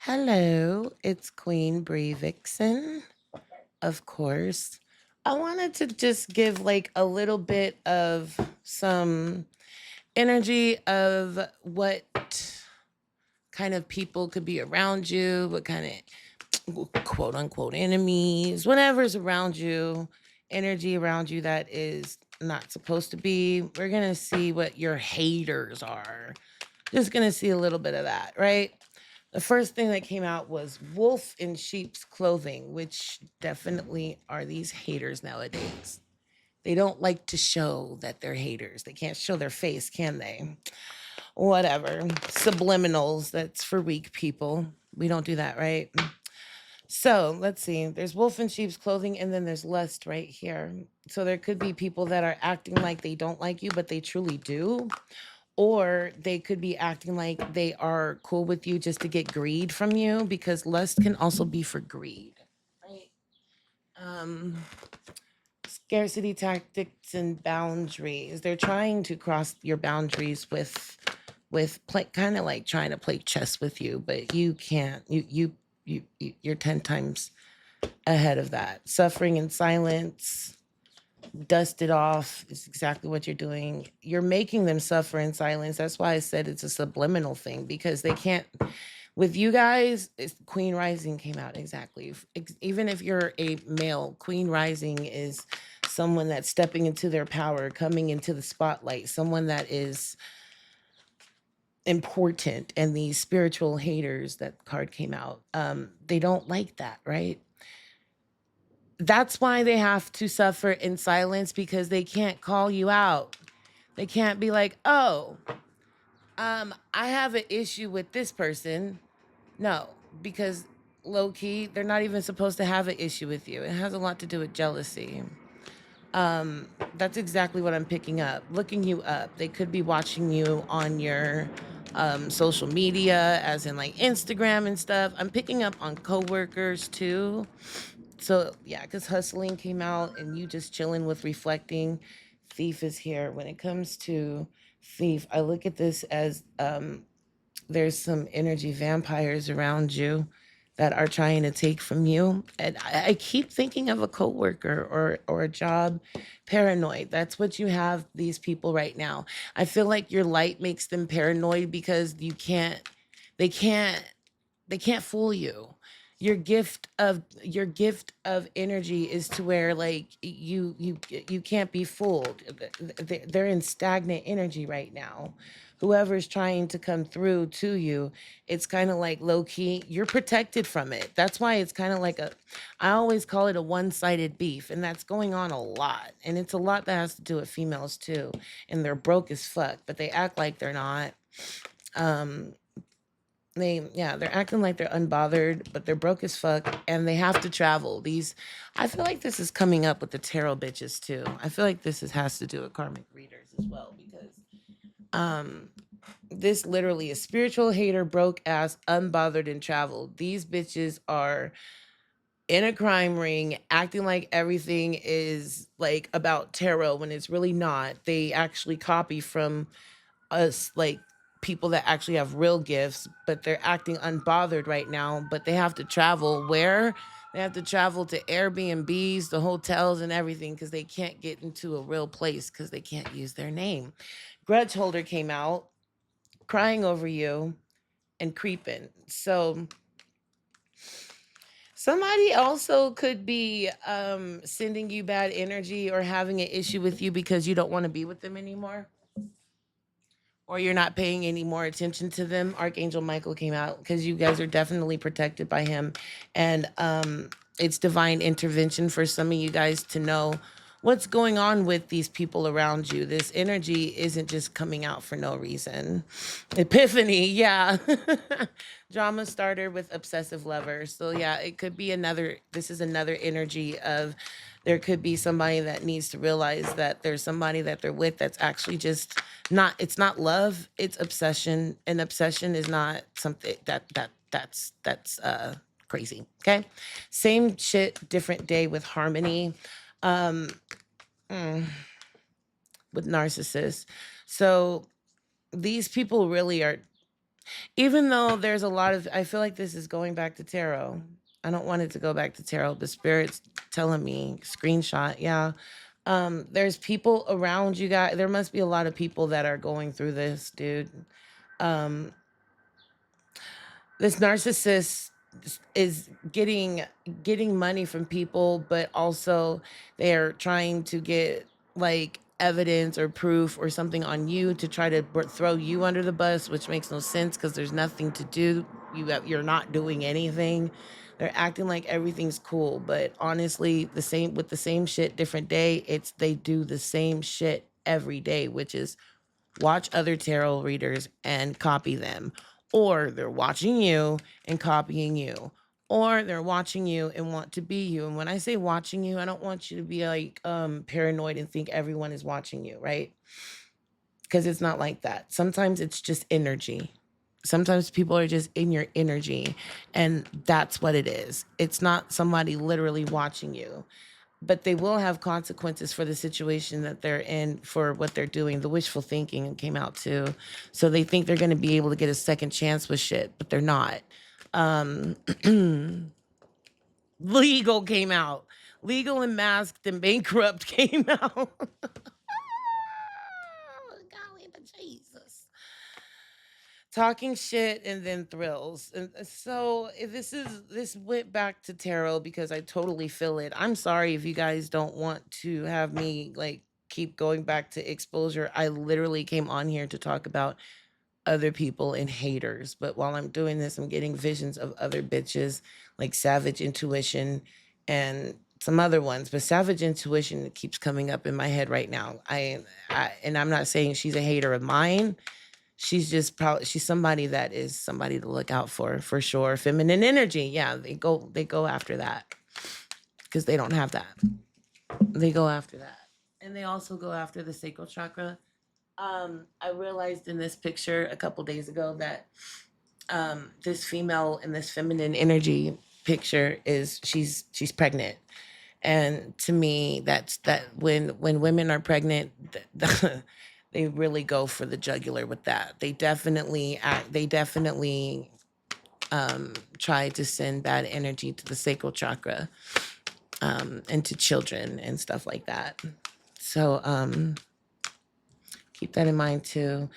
Hello, it's Queen Bree Vixen, of course. I wanted to just give like a little bit of some energy of what kind of people could be around you, what kind of quote unquote enemies, whatever's around you, energy around you that is not supposed to be. We're going to see what your haters are. Just going to see a little bit of that, right? The first thing that came out was wolf in sheep's clothing, which definitely are these haters nowadays. They don't like to show that they're haters. They can't show their face, can they? Whatever. Subliminals, that's for weak people. We don't do that, right? So let's see. There's wolf in sheep's clothing, and then there's lust right here. So there could be people that are acting like they don't like you, but they truly do. Or they could be acting like they are cool with you just to get greed from you, because lust can also be for greed, right? Um, Scarcity tactics and boundaries. They're trying to cross your boundaries with play, kind of like trying to play chess with you, but you can't. You're 10 times ahead of that. Suffering in silence, dust it off is exactly what you're doing. You're making them suffer in silence. That's why I said it's a subliminal thing, because they can't. With you guys, Queen Rising came out exactly. Even if you're a male, Queen Rising is someone that's stepping into their power, coming into the spotlight, someone that is important. And these spiritual haters, that card came out, they don't like that, right? That's why they have to suffer in silence, because they can't call you out. They can't be like, oh, I have an issue with this person. No, because low key, they're not even supposed to have an issue with you. It has a lot to do with jealousy. That's exactly what I'm picking up. Looking you up. They could be watching you on your social media, as in like Instagram and stuff. I'm picking up on coworkers too. So yeah, because hustling came out and you just chilling with reflecting. Thief is here. When it comes to thief, I look at this as there's some energy vampires around you that are trying to take from you. And I keep thinking of a coworker or a job. Paranoid. That's what you have these people right now. I feel like your light makes them paranoid, because they can't they can't fool you. Your gift of energy is to where like you can't be fooled. They're in stagnant energy right now. Whoever's trying to come through to you, it's kind of like low key, you're protected from it. That's why it's kind of like a, I always call it a one-sided beef, and that's going on a lot. And it's a lot that has to do with females too. And they're broke as fuck, but they act like they're not. Um, they're acting like they're unbothered, but they're broke as fuck, and they have to travel. These, I feel like this is coming up with the tarot bitches too. I feel like has to do with karmic readers as well, because um this literally is spiritual hater, broke ass, unbothered, and traveled. These bitches are in a crime ring, acting like everything is like about tarot when it's really not. They actually copy from us, like people that actually have real gifts, but they're acting unbothered right now. But they have to travel where? They have to travel to Airbnbs, the hotels, and everything, because they can't get into a real place because they can't use their name. Grudge holder came out crying over you and creeping. So somebody also could be sending you bad energy or having an issue with you because you don't want to be with them anymore, or you're not paying any more attention to them. Archangel Michael came out because you guys are definitely protected by him. And it's divine intervention for some of you guys to know what's going on with these people around you. This energy isn't just coming out for no reason. Epiphany, yeah. Drama starter with obsessive lover. So yeah, it could be another, this is another energy of, there could be somebody that needs to realize that there's somebody that they're with that's actually just not, it's not love, it's obsession. And obsession is not something that's crazy. Okay. Same shit, different day with harmony. Um with narcissists. So these people really are, Even though there's a lot of, I feel like this is going back to tarot. I don't want it to go back to tarot, but spirit's telling me screenshot. Yeah. There's people around you guys. There must be a lot of people that are going through this, dude. Um, this narcissist is getting money from people, but also they're trying to get like evidence or proof or something on you to try to throw you under the bus, which makes no sense because there's nothing to do. You're not doing anything. They're acting like everything's cool, but honestly, the same with the same shit, different day. It's they do the same shit every day, which is watch other tarot readers and copy them, or they're watching you and copying you, or they're watching you and want to be you. And when I say watching you, I don't want you to be like paranoid and think everyone is watching you, right? Because it's not like that. Sometimes it's just energy. Sometimes people are just in your energy, and that's what it is. It's not somebody literally watching you, but they will have consequences for the situation that they're in for what they're doing. The wishful thinking came out too. So they think they're going to be able to get a second chance with shit, but they're not. Um, legal came out. Legal and masked and bankrupt came out. Golly, but Jesus. Talking shit and then thrills. And so this went back to tarot because I totally feel it. I'm sorry if you guys don't want to have me like keep going back to exposure. I literally came on here to talk about other people and haters, but while I'm doing this, I'm getting visions of other bitches like Savage Intuition and some other ones, but Savage Intuition keeps coming up in my head right now. I and I'm not saying she's a hater of mine. She's just probably she's somebody that is somebody to look out for sure. Feminine energy, yeah, they go after that because they don't have that. They go after that, and they also go after the sacral chakra. I realized in this picture a couple days ago that this female in this feminine energy picture is she's pregnant, and to me that's that when women are pregnant they really go for the jugular with that. They definitely try to send bad energy to the sacral chakra, and to children and stuff like that. So keep that in mind too.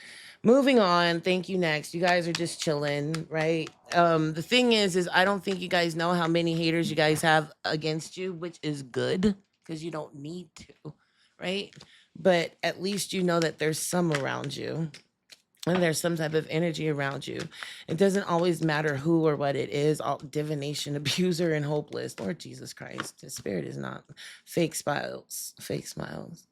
Moving on, thank you. Next, you guys are just chilling, right? The thing is I don't think you guys know how many haters you guys have against you, which is good because you don't need to, right? But at least you know that there's some around you and there's some type of energy around you. It doesn't always matter who or what it is. All divination, abuser, and hopeless. Lord Jesus Christ, the spirit is not fake smiles. Fake smiles.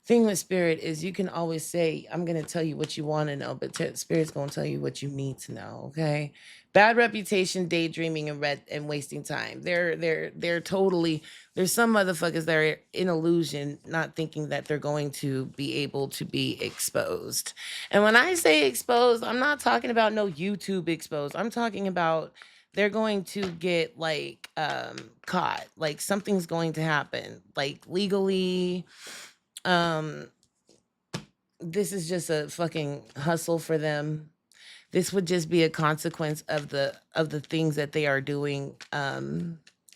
Thing with spirit is you can always say, I'm going to tell you what you want to know, but spirit's going to tell you what you need to know. Okay. Bad reputation, daydreaming, and wasting time. They're totally, there's some motherfuckers that are in illusion, not thinking that they're going to be able to be exposed. And when I say exposed, I'm not talking about no YouTube exposed. I'm talking about they're going to get like caught. Like something's going to happen, like legally. um this is just a fucking hustle for them. This would just be a consequence of the things that they are doing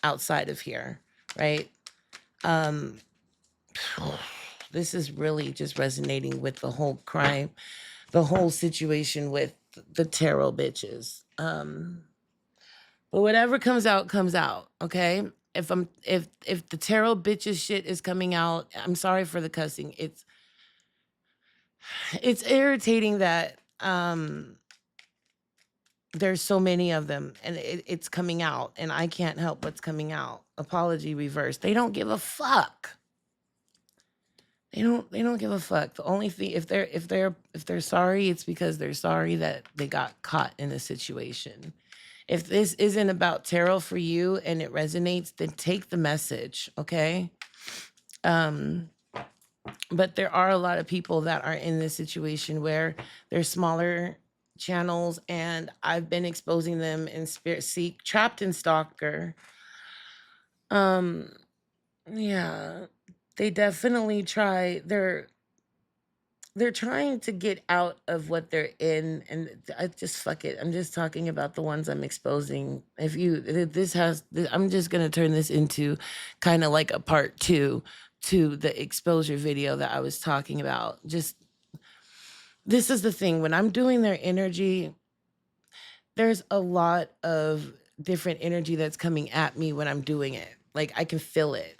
outside of here, right? um this is really just resonating with the whole crime, the whole situation with the tarot bitches. But whatever comes out, okay? If the tarot bitches shit is coming out, I'm sorry for the cussing. It's irritating that there's so many of them and it's coming out and I can't help what's coming out. Apology reverse. They don't give a fuck. They don't give a fuck. The only thing, if they're sorry, it's because they're sorry that they got caught in a situation. If this isn't about tarot for you and it resonates, then take the message, okay? Um but there are a lot of people that are in this situation where they're smaller channels, and I've been exposing them in Spirit Seek, Trapped in Stalker. um yeah, they definitely try. they're trying to get out of what they're in, and I just fuck it. I'm just talking about the ones I'm exposing. If you this has I'm just going to turn this into kind of like a part 2 to the exposure video that I was talking about. Just this is the thing, when I'm doing their energy, there's a lot of different energy that's coming at me when I'm doing it. Like I can feel it.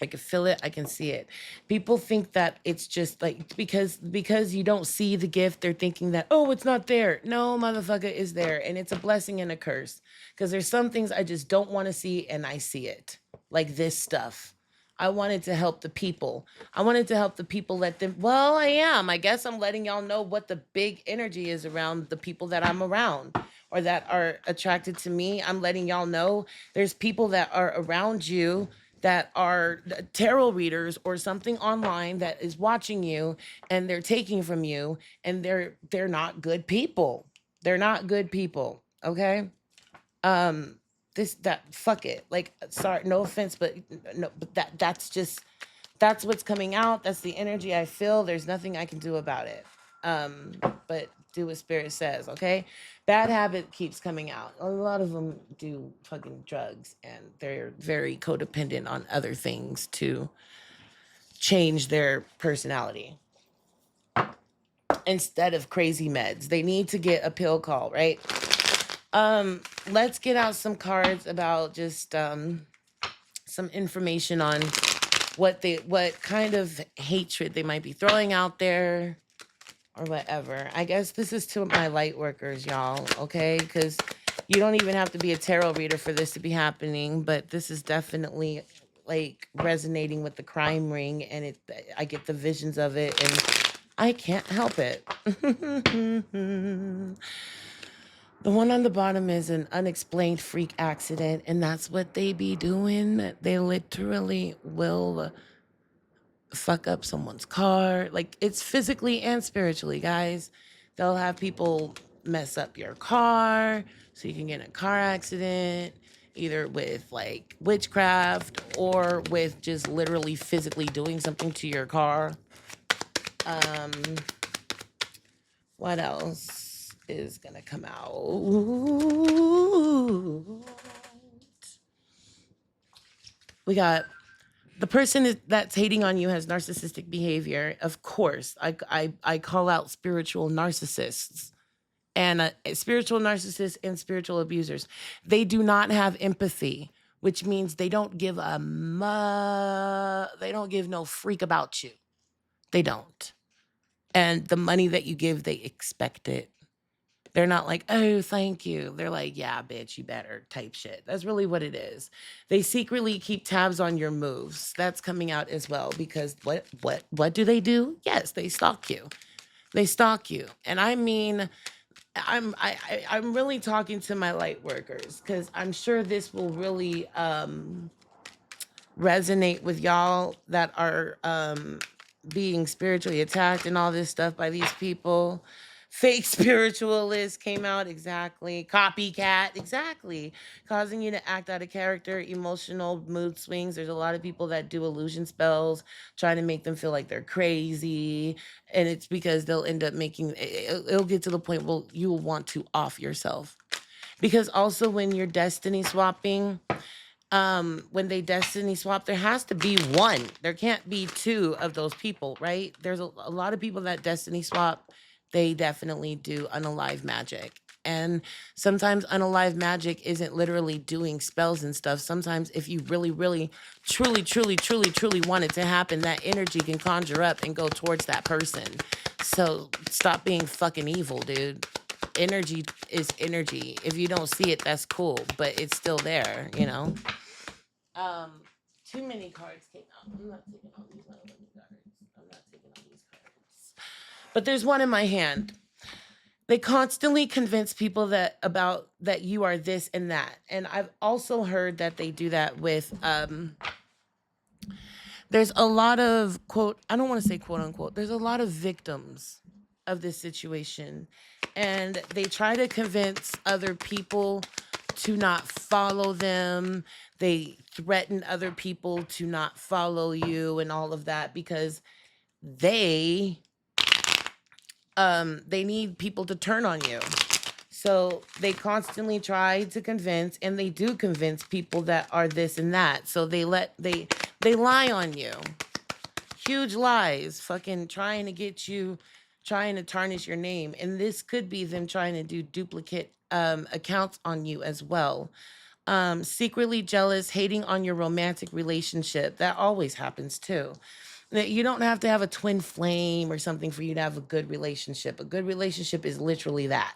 I can feel it. I can see it. People think that it's just like because you don't see the gift, they're thinking that, oh, it's not there. No, motherfucker, is there, and it's a blessing and a curse. Because there's some things I just don't want to see, and I see it, like this stuff. I wanted to help the people. I wanted to help the people. Let them. Well, I am. I guess I'm letting y'all know what the big energy is around the people that I'm around or that are attracted to me. I'm letting y'all know there's people that are around you that are tarot readers or something online that is watching you, and they're taking from you, and they're not good people. They're not good people. Okay. um this that fuck it, like, sorry, no offense, but no, but that's what's coming out. That's the energy I feel. There's nothing I can do about it. um but do what spirit says. Okay. Bad habit keeps coming out. A lot of them do fucking drugs, and they're very codependent on other things to change their personality instead of crazy meds. They need to get a pill call, right? Let's get out some cards about just some information on what kind of hatred they might be throwing out there or whatever. I guess this is to my light workers, y'all, okay? Because you don't even have to be a tarot reader for this to be happening, but this is definitely like resonating with the crime ring, and I get the visions of it, and I can't help it. The one on the bottom is an unexplained freak accident, and that's what they be doing. They literally will fuck up someone's car. Like, it's physically and spiritually, guys. They'll have people mess up your car so you can get in a car accident, either with like witchcraft or with just literally physically doing something to your car. Um, what else is gonna come out? We got the person that's hating on you has narcissistic behavior. Of course, I call out spiritual narcissists and spiritual narcissists and spiritual abusers. They do not have empathy, which means they don't give they don't give no freak about you. They don't. And the money that you give, they expect it. They're not like, oh, thank you. They're like, yeah, bitch, you better type shit. That's really what it is. They secretly keep tabs on your moves. That's coming out as well, because what do they do? Yes, they stalk you. They stalk you. And I mean, I'm really talking to my light workers, because I'm sure this will really resonate with y'all that are being spiritually attacked and all this stuff by these people. Fake spiritualist came out, exactly. Copycat, exactly. Causing you to act out of character, emotional mood swings. There's a lot of people that do illusion spells, trying to make them feel like they're crazy. And it's because they'll end up making it'll get to the point where you will want to off yourself. Because also, when you're destiny swapping, when they destiny swap, there has to be one. There can't be two of those people, right? There's a lot of people that destiny swap. They definitely do unalive magic. And sometimes unalive magic isn't literally doing spells and stuff. Sometimes if you really, really, truly, truly, truly, truly want it to happen, that energy can conjure up and go towards that person. So stop being fucking evil, dude. Energy is energy. If you don't see it, that's cool, but it's still there, you know? Um, Too many cards came out. I'm not taking all these motherfucking cards. I'm not taking all these cards. But there's one in my hand. They constantly convince people that you are this and that. And I've also heard that they do that with there's a lot of quote, I don't want to say quote unquote, there's a lot of victims of this situation. And they try to convince other people to not follow them. They threaten other people to not follow you and all of that, because they they need people to turn on you. So they constantly try to convince, and they do convince people that are this and that. So they lie on you. Huge lies, fucking trying to get you, trying to tarnish your name. And this could be them trying to do duplicate accounts on you as well. Secretly jealous, hating on your romantic relationship. That always happens too. That you don't have to have a twin flame or something for you to have a good relationship. A good relationship is literally that.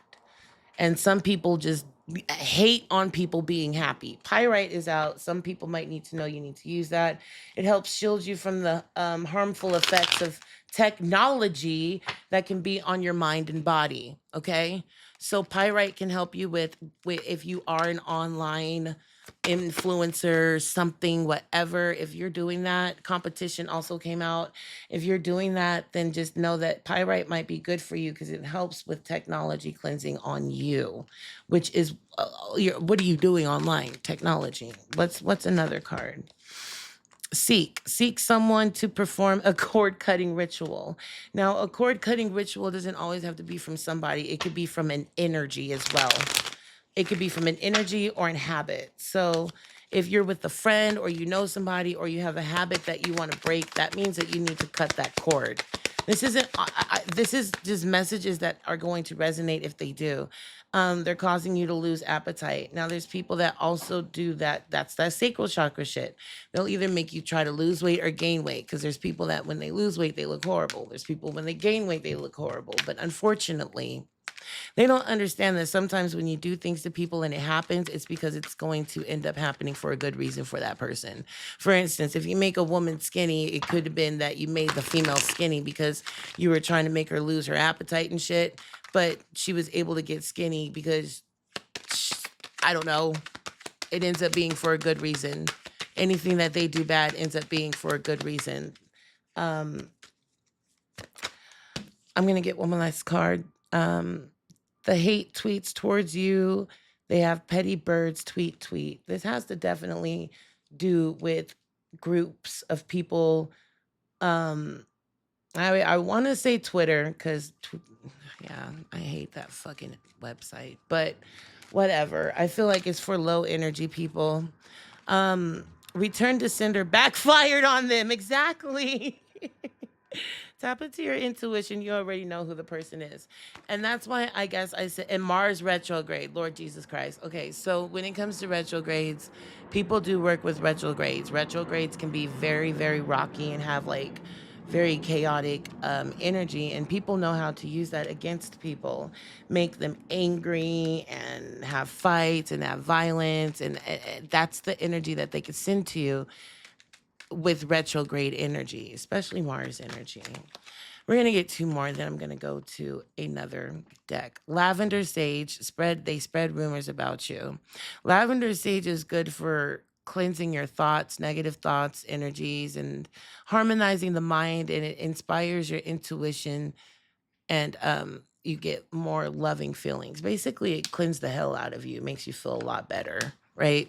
And some people just hate on people being happy. Pyrite is out. Some people might need to know you need to use that. It helps shield you from the harmful effects of technology that can be on your mind and body. Okay, so pyrite can help you with if you are an online influencer, something, whatever. If you're doing that, competition also came out. If you're doing that, then just know that pyrite might be good for you because it helps with technology cleansing on you, which is what are you doing online? Technology. What's another card? Seek someone to perform a cord cutting ritual. Now, a cord cutting ritual doesn't always have to be from somebody. It could be from an energy as well. It could be from an energy or an habit. So if you're with a friend or you know somebody or you have a habit that you want to break, that means that you need to cut that cord. This isn't. This is just messages that are going to resonate if they do. They're causing you to lose appetite. Now, there's people that also do that. That's that sacral chakra shit. They'll either make you try to lose weight or gain weight because there's people that when they lose weight they look horrible. There's people when they gain weight they look horrible. But unfortunately, they don't understand that sometimes when you do things to people and it happens, it's because it's going to end up happening for a good reason for that person. For instance, if you make a woman skinny, it could have been that you made the female skinny because you were trying to make her lose her appetite and shit, but she was able to get skinny because, I don't know, it ends up being for a good reason. Anything that they do bad ends up being for a good reason. Um, I'm going to get one last card. The hate tweets towards you. They have petty birds tweet. This has to definitely do with groups of people. Um, I want to say Twitter because, yeah, I hate that fucking website. But whatever. I feel like it's for low energy people. Return to sender backfired on them. Exactly. Tap into your intuition. You already know who the person is. And that's why I guess I said, and Mars retrograde, Lord Jesus Christ. Okay, so when it comes to retrogrades, people do work with retrogrades. Retrogrades can be very, very rocky and have like very chaotic energy, and people know how to use that against people, make them angry and have fights and have violence. And that's the energy that they could send to you with retrograde energy, especially Mars energy. We're gonna get two more, then I'm gonna go to another deck. Lavender sage they spread rumors about you. Lavender sage is good for cleansing your thoughts, negative thoughts, energies, and harmonizing the mind, and it inspires your intuition, and you get more loving feelings. Basically, it cleans the hell out of you, makes you feel a lot better, right?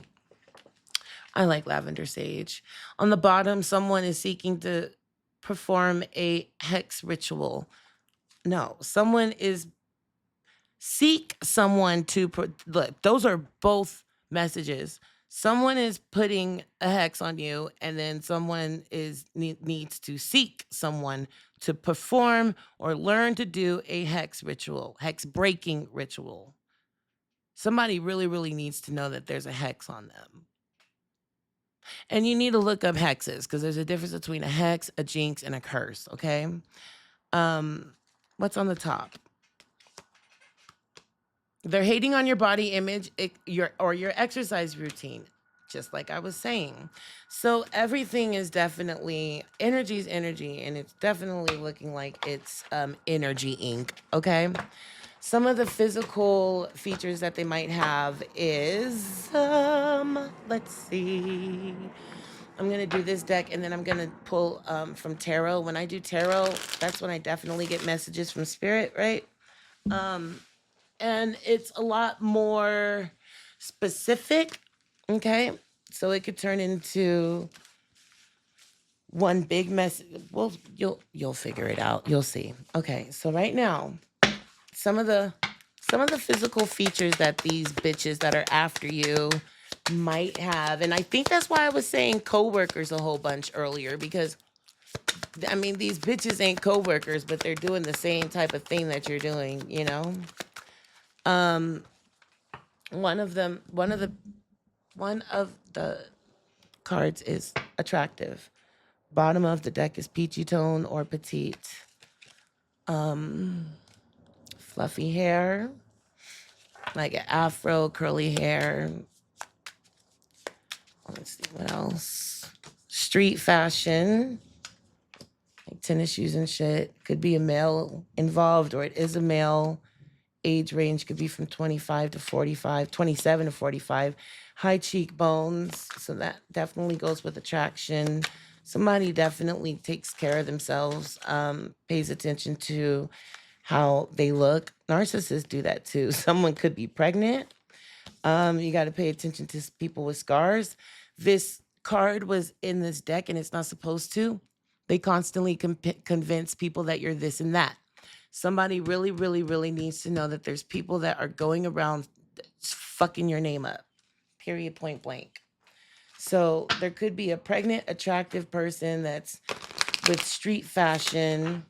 I like lavender sage. On the bottom, someone is seeking to perform a hex ritual. No, someone is seek someone to look. Those are both messages. Someone is putting a hex on you, and then someone needs to seek someone to perform or learn to do a hex ritual, hex breaking ritual. Somebody really, really needs to know that there's a hex on them. And you need to look up hexes because there's a difference between a hex, a jinx, and a curse, okay? What's on the top? They're hating on your body image, your exercise routine, just like I was saying. So everything is definitely energy is energy, and it's definitely looking like it's energy ink, okay? Some of the physical features that they might have is let's see. I'm going to do this deck, and then I'm going to pull from tarot. When I do tarot, that's when I definitely get messages from spirit, right? And it's a lot more specific, okay? So it could turn into one big mess. Well, you'll figure it out. You'll see. Okay, so right now, some of the some of the physical features that these bitches that are after you might have, and I think that's why I was saying coworkers a whole bunch earlier, because I mean these bitches ain't coworkers, but they're doing the same type of thing that you're doing, you know. Um, one of them, one of the cards is attractive. Bottom of the deck is peachy tone or petite. Um, fluffy hair, like an afro, curly hair. Let's see what else. Street fashion, like tennis shoes and shit. Could be a male involved, or it is a male. Age range could be from 25 to 45, 27 to 45. High cheekbones, so that definitely goes with attraction. Somebody definitely takes care of themselves, pays attention to how they look. Narcissists do that too. Someone could be pregnant. You got to pay attention to people with scars. This card was in this deck and it's not supposed to. They constantly convince people that you're this and that. Somebody really, really, really needs to know that there's people that are going around fucking your name up. Period, point blank. So there could be a pregnant, attractive person that's with street fashion,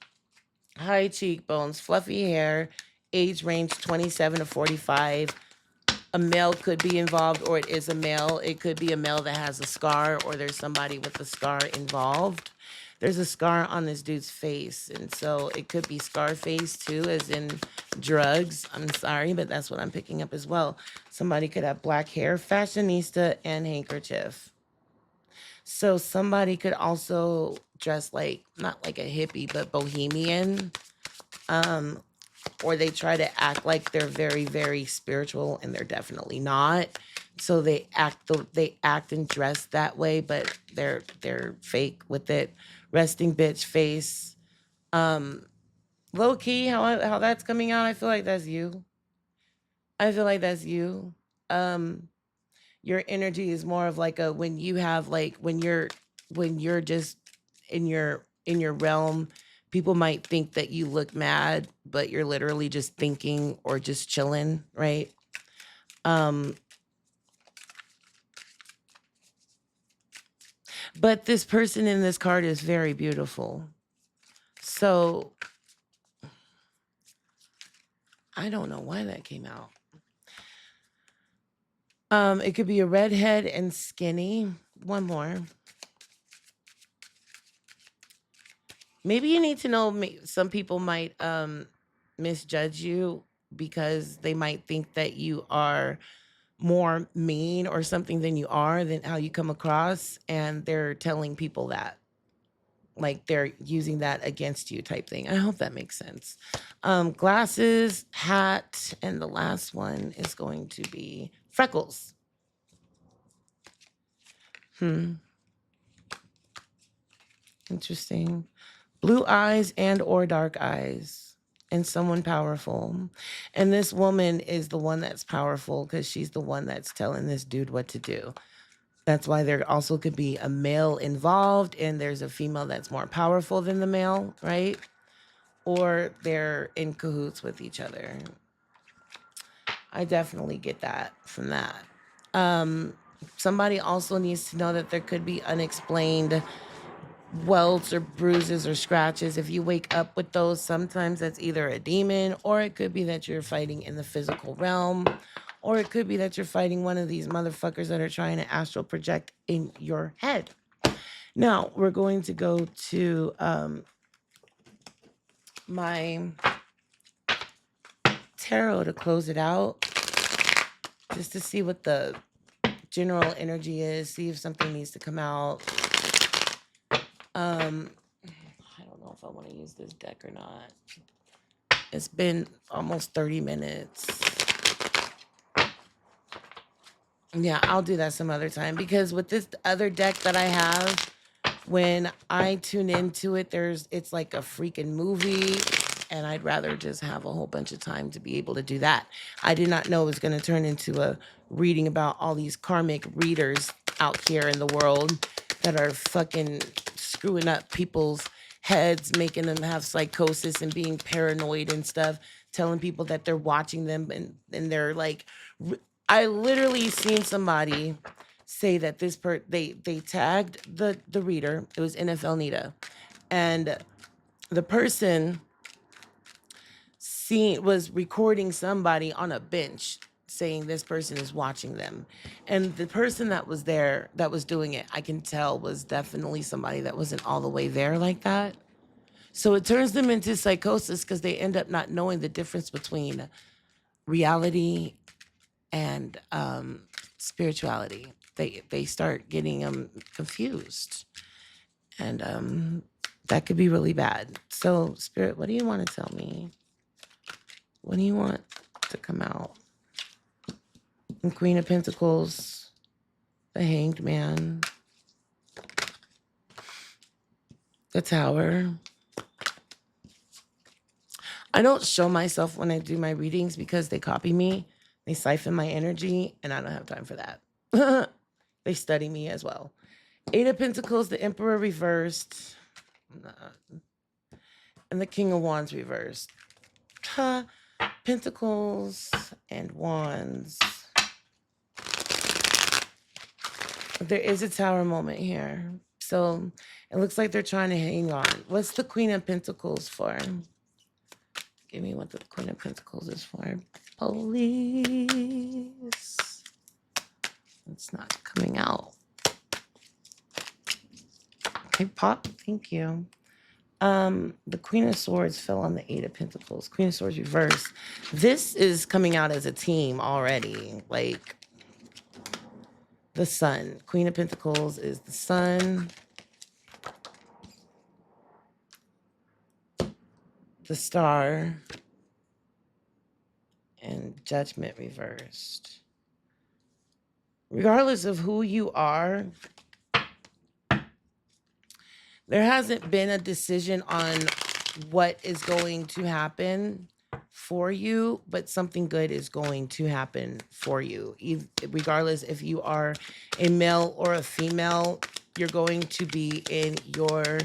high cheekbones, fluffy hair, age range 27 to 45. A male could be involved, or it is a male. It could be a male that has a scar, or there's somebody with a scar involved. There's a scar on this dude's face, and so it could be scar face too, as in drugs. I'm sorry, but that's what I'm picking up as well. Somebody could have black hair, fashionista, and handkerchief. So somebody could also dress like, not like a hippie, but bohemian. Um, or they try to act like they're very, very spiritual, and they're definitely not. So they act and dress that way, but they're fake with it. Resting bitch face. Um, low key, how that's coming out, I feel like that's you. I feel like that's you. Um, your energy is more of like a, when you have like, when you're just in your realm, people might think that you look mad, but you're literally just thinking or just chilling, right? um but this person in this card is very beautiful. So I don't know why that came out. It could be a redhead and skinny. One more. Maybe you need to know, some people might misjudge you because they might think that you are more mean or something than you are, than how you come across, and they're telling people that, like they're using that against you type thing. I hope that makes sense. Glasses, hat, and the last one is going to be freckles. Interesting. Blue eyes and or dark eyes, and someone powerful. And this woman is the one that's powerful because she's the one that's telling this dude what to do. That's why there also could be a male involved and there's a female that's more powerful than the male, right? Or they're in cahoots with each other. I definitely get that from that. Um, somebody also needs to know that there could be unexplained welts or bruises or scratches. If you wake up with those, sometimes that's either a demon, or it could be that you're fighting in the physical realm, or it could be that you're fighting one of these motherfuckers that are trying to astral project in your head. Now we're going to go to my tarot to close it out, just to see what the general energy is, see if something needs to come out. I don't know if I want to use this deck or not. It's been almost 30 minutes. Yeah, I'll do that some other time, because with this other deck that I have, when I tune into it, it's like a freaking movie, and I'd rather just have a whole bunch of time to be able to do that. I did not know it was going to turn into a reading about all these karmic readers out here in the world that are fucking screwing up people's heads, making them have psychosis and being paranoid and stuff, telling people that they're watching them, and they're like, I literally seen somebody say that they tagged the reader. It was NFL Nita, and the person was recording somebody on a bench saying this person is watching them, and the person that was there that was doing it, I can tell, was definitely somebody that wasn't all the way there like that. So it turns them into psychosis because they end up not knowing the difference between reality and spirituality. They start getting confused, and that could be really bad. So, Spirit, what do you want to tell me? What do you want to come out? And Queen of Pentacles, the Hanged Man, the Tower. I don't show myself when I do my readings because they copy me. They siphon my energy, and I don't have time for that. They study me as well. Eight of Pentacles, the Emperor reversed, and the King of Wands reversed. Pentacles and Wands. There is a Tower moment here. So it looks like they're trying to hang on. What's the Queen of Pentacles for? Give me what the Queen of Pentacles is for. Police. It's not coming out. Okay, pop. Thank you. The Queen of Swords fell on the Eight of Pentacles. Queen of Swords reversed. This is coming out as a team already. Like the Sun. Queen of Pentacles is the Sun. The Star. And Judgment reversed. Regardless of who you are, there hasn't been a decision on what is going to happen for you, but something good is going to happen for you. Regardless if you are a male or a female, you're going to be in your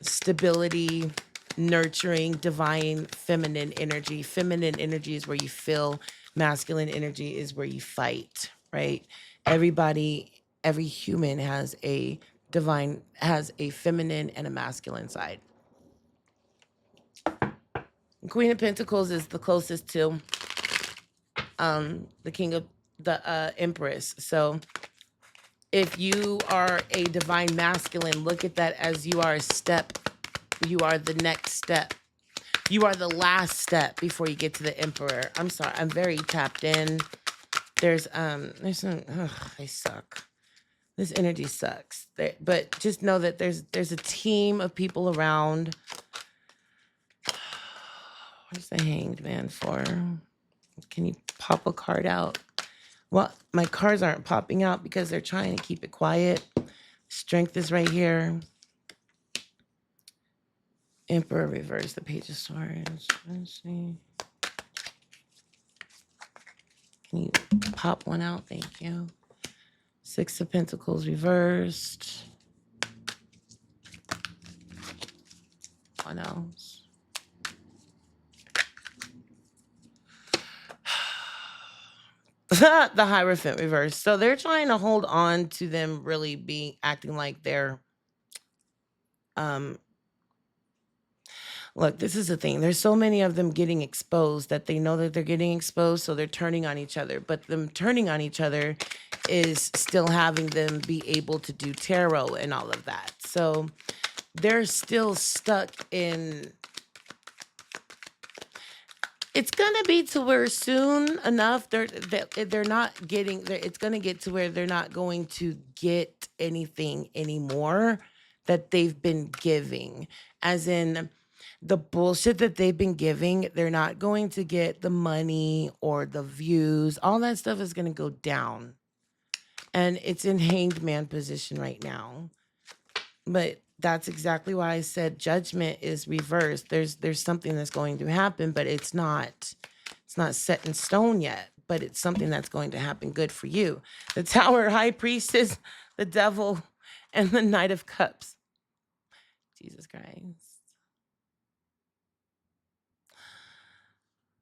stability, nurturing, divine, feminine energy. Feminine energy is where you feel. Masculine energy is where you fight, right? Everybody, every human has a feminine and a masculine side. Queen of Pentacles is the closest to the King of the Empress. So if you are a divine masculine, look at that as you are a step. You are the next step. You are the last step before you get to the Emperor. I'm sorry. I'm very tapped in. There's some, they suck. This energy sucks. But just know that there's a team of people around. Where's the Hanged Man for? Can you pop a card out? Well, my cards aren't popping out because they're trying to keep it quiet. Strength is right here. Emperor reverse, the Page of Swords. Let's see. Can you pop one out? Thank you. Six of Pentacles reversed. What else? The Hierophant reversed. So they're trying to hold on to them really acting like they're look, this is the thing. There's so many of them getting exposed that they know that they're getting exposed, so they're turning on each other. But them turning on each other is still having them be able to do tarot and all of that. So they're still stuck in... It's gonna be to where soon enough they're not getting there. It's gonna get to where they're not going to get anything anymore that they've been giving, as in the bullshit that they've been giving. They're not going to get the money or the views. All that stuff is gonna go down, and it's in Hanged Man position right now. But that's exactly why I said Judgment is reversed. There's something that's going to happen, but it's not set in stone yet, but it's something that's going to happen good for you. The Tower, High Priestess, the Devil, and the Knight of Cups. Jesus Christ.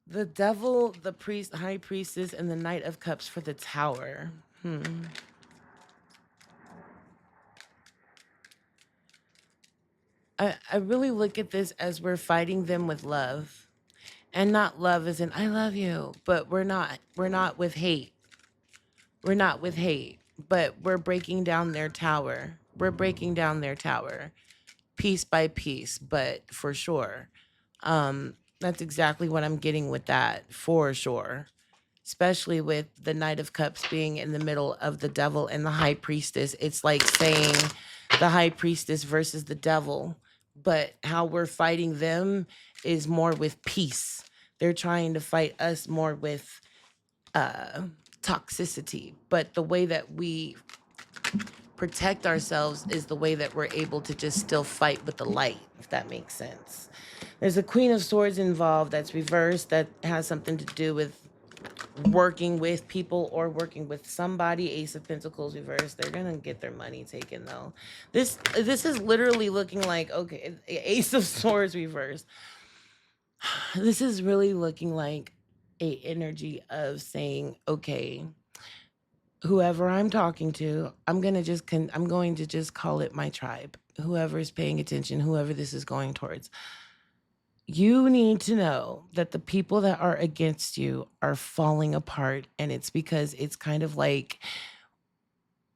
The devil, the priest, high priestess, and the knight of cups for the tower. I really look at this as we're fighting them with love. And not love as in I love you, but we're not with hate. We're not with hate, but we're breaking down their tower. We're breaking down their tower piece by piece, but for sure. That's exactly what I'm getting with that, for sure. Especially with the Knight of Cups being in the middle of the devil and the High Priestess. It's like saying the High Priestess versus the devil, but how we're fighting them is more with peace. They're trying to fight us more with toxicity, but the way that we protect ourselves is the way that we're able to just still fight with the light, if that makes sense. There's a Queen of Swords involved that's reversed, that has something to do with working with people or working with somebody. Ace of Pentacles reversed. They're gonna get their money taken though. This is literally looking like, okay, Ace of Swords reversed. This is really looking like a energy of saying, okay, whoever I'm talking to, I'm going to just call it my tribe. Whoever is paying attention, whoever this is going towards. You need to know that the people that are against you are falling apart, and it's because it's kind of like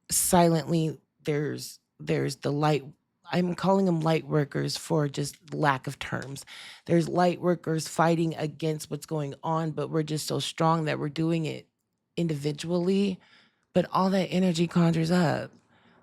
silently there's the light. I'm calling them light workers for just lack of terms. There's light workers fighting against what's going on, but we're just so strong that we're doing it individually, but all that energy conjures up.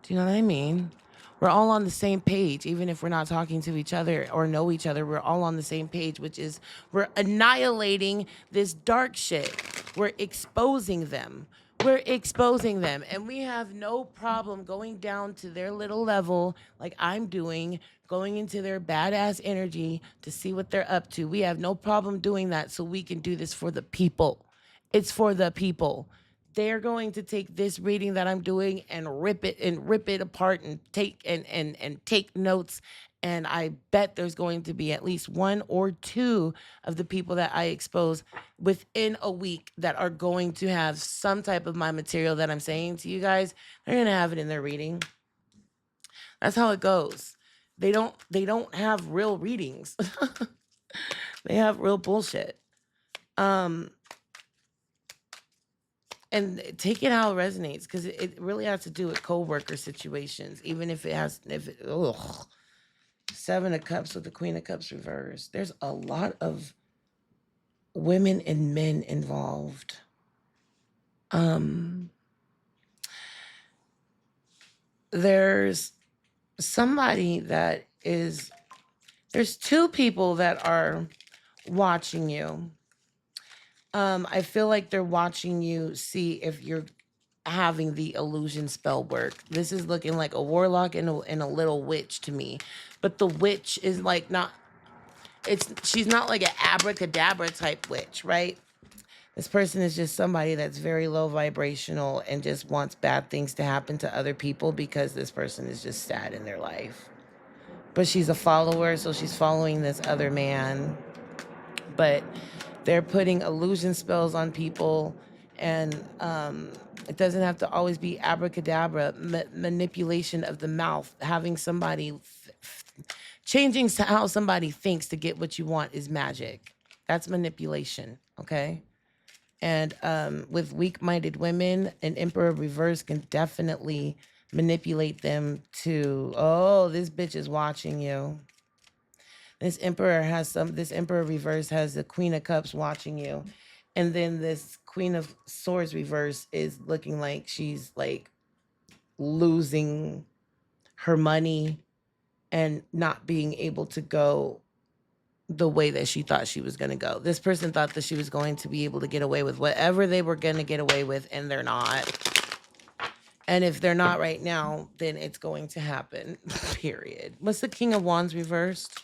Do you know what I mean? We're all on the same page, even if we're not talking to each other or know each other. We're all on the same page, which is we're annihilating this dark shit. We're exposing them. We're exposing them. And we have no problem going down to their little level, like I'm doing, going into their badass energy to see what they're up to. We have no problem doing that so we can do this for the people. It's for the people. They're going to take this reading that I'm doing and rip it apart and take notes. And I bet there's going to be at least one or two of the people that I expose within a week that are going to have some type of my material that I'm saying to you guys. They're going to have it in their reading. That's how it goes. They don't have real readings. They have real bullshit. And take it how it resonates, because it really has to do with co-worker situations, even if Seven of Cups with the Queen of Cups reversed. There's a lot of women and men involved. There's somebody that is, there's two people that are watching you. I feel like they're watching you see if you're having the illusion spell work. This is looking like a warlock and a little witch to me. But the witch is like not, she's not like an abracadabra type witch, right? This person is just somebody that's very low vibrational and just wants bad things to happen to other people because this person is just sad in their life. But she's a follower, so she's following this other man. But they're putting illusion spells on people, and it doesn't have to always be abracadabra. Manipulation of the mouth, having somebody changing how somebody thinks to get what you want is magic. That's manipulation, okay? And with weak-minded women, an Emperor reverse can definitely manipulate them to, oh, this bitch is watching you. This Emperor reverse has the Queen of Cups watching you. And then this Queen of Swords reverse is looking like she's like losing her money and not being able to go the way that she thought she was going to go. This person thought that she was going to be able to get away with whatever they were going to get away with, and they're not. And if they're not right now, then it's going to happen, period. What's the King of Wands reversed?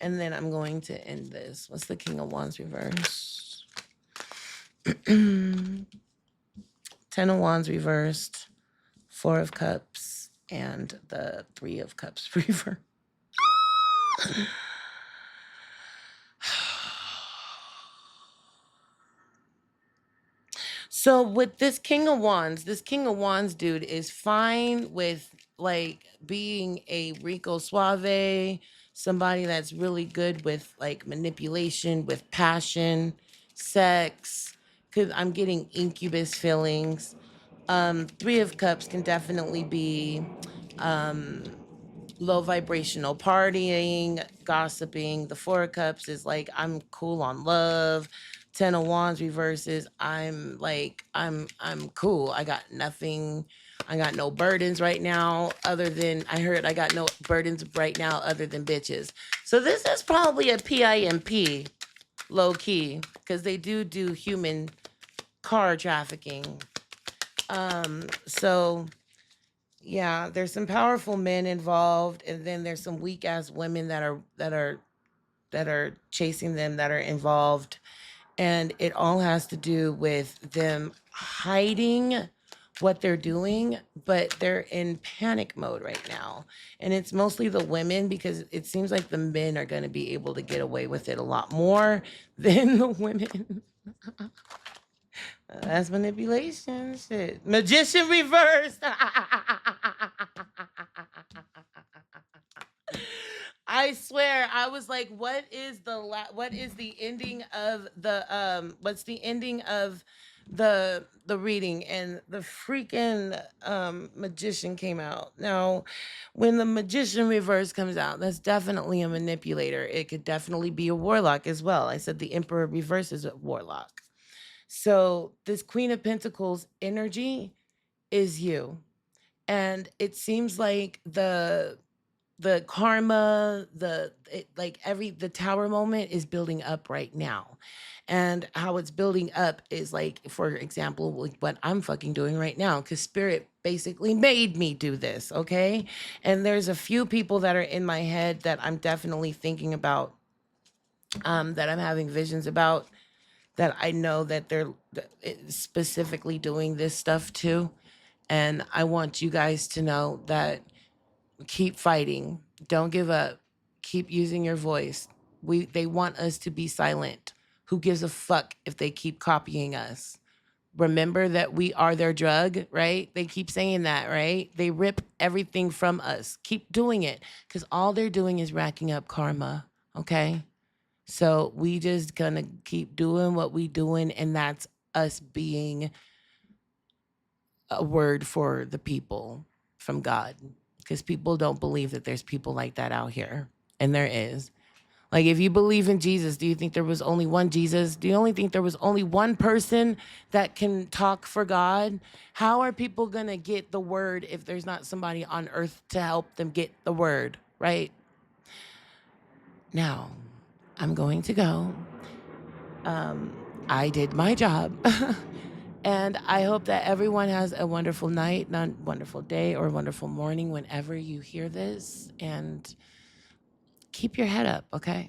And then I'm going to end this. What's the King of Wands reversed? 10 of Wands reversed, 4 of Cups, and the 3 of Cups reversed. So with this King of Wands dude is fine with like being a Rico Suave, somebody that's really good with like manipulation, with passion, sex. Cause I'm getting incubus feelings. Three of Cups can definitely be um low vibrational partying, gossiping. The Four of Cups is like I'm cool on love. Ten of Wands reverses. I'm cool. I got nothing. I got no burdens right now other than I heard I got no burdens right now other than bitches. So this is probably a PIMP low key because they do human car trafficking. So yeah, there's some powerful men involved, and then there's some weak ass women that are chasing them that are involved, and it all has to do with them hiding what they're doing, but they're in panic mode right now. And it's mostly the women because it seems like the men are going to be able to get away with it a lot more than the women. That's manipulation shit. Magician reverse. I swear, I was like, what is the ending of what's the ending of the reading? And the freaking magician came out. Now, when the magician reverse comes out, that's definitely a manipulator. It could definitely be a warlock as well. I said the emperor reverse is a warlock. So this Queen of Pentacles energy is you. And it seems like the karma, the tower moment is building up right now. And how it's building up is like, for example, like what I'm fucking doing right now, because spirit basically made me do this, okay? And there's a few people that are in my head that I'm definitely thinking about, that I'm having visions about, that I know that they're specifically doing this stuff too. And I want you guys to know that keep fighting. Don't give up. Keep using your voice. They want us to be silent. Who gives a fuck if they keep copying us? Remember that we are their drug, right? They keep saying that, right? They rip everything from us. Keep doing it because all they're doing is racking up karma, okay? So we just gonna keep doing what we doing, and that's us being a word for the people from God. Because people don't believe that there's people like that out here. And there is. Like, if you believe in Jesus, do you think there was only one Jesus? Do you only think there was only one person that can talk for God? How are people going to get the word if there's not somebody on earth to help them get the word, right? Now, I'm going to go. I did my job. And I hope that everyone has a wonderful night, not wonderful day, or wonderful morning whenever you hear this. And keep your head up, okay?